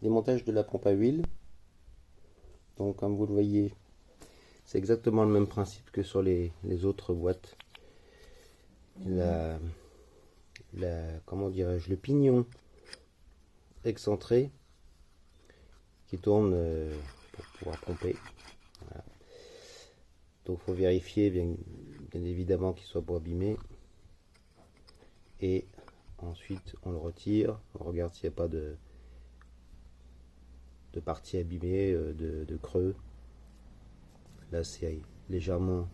Démontage de la pompe à huile. Donc comme vous le voyez, c'est exactement le même principe que sur les autres boîtes. Comment dirais-je, le pignon excentré qui tourne pour pouvoir pomper. Voilà. Donc il faut vérifier bien évidemment qu'il soit pas abîmé. Et ensuite on le retire, on regarde s'il n'y a pas de partie abîmée, de creux. Là c'est légèrement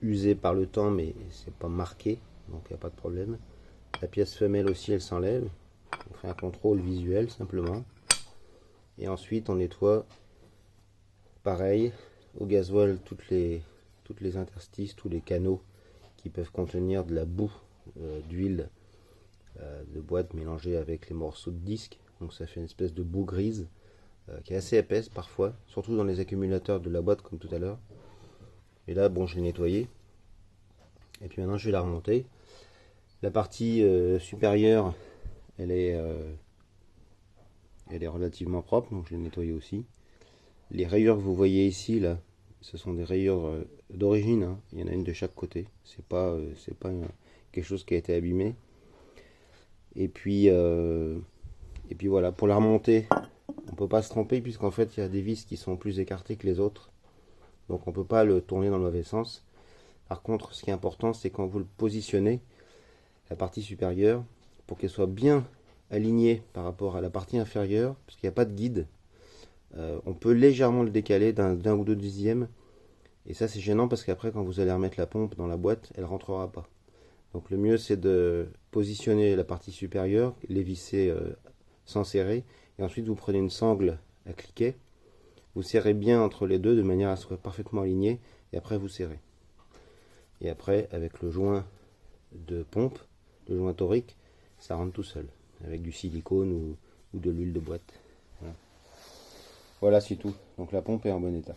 usé par le temps, mais c'est pas marqué, donc il n'y a pas de problème. La pièce femelle aussi, elle s'enlève. On fait un contrôle visuel simplement. Et ensuite on nettoie pareil au gasoil toutes les interstices, tous les canaux qui peuvent contenir de la boue d'huile de boîte mélangée avec les morceaux de disque. Donc ça fait une espèce de boue grise qui est assez épaisse parfois, surtout dans les accumulateurs de la boîte comme tout à l'heure. Et là, bon, je l'ai nettoyé. Et puis maintenant, je vais la remonter. La partie supérieure, elle est relativement propre, donc je l'ai nettoyée aussi. Les rayures que vous voyez ici, là, ce sont des rayures d'origine. Hein. Il y en a une de chaque côté. C'est pas quelque chose qui a été abîmé. Et puis voilà, pour la remonter, on peut pas se tromper puisqu'en fait il y a des vis qui sont plus écartées que les autres. Donc on peut pas le tourner dans le mauvais sens. Par contre, ce qui est important, c'est quand vous le positionnez, la partie supérieure, pour qu'elle soit bien alignée par rapport à la partie inférieure, parce qu'il n'y a pas de guide, on peut légèrement le décaler d'un ou deux dixièmes. Et ça c'est gênant parce qu'après quand vous allez remettre la pompe dans la boîte, elle rentrera pas. Donc le mieux c'est de positionner la partie supérieure, les visser sans serrer, et ensuite vous prenez une sangle à cliquet, vous serrez bien entre les deux de manière à ce que ce soit parfaitement aligné, et après vous serrez. Et après avec le joint de pompe, le joint torique, ça rentre tout seul, avec du silicone ou de l'huile de boîte. Voilà, c'est tout. Donc la pompe est en bon état.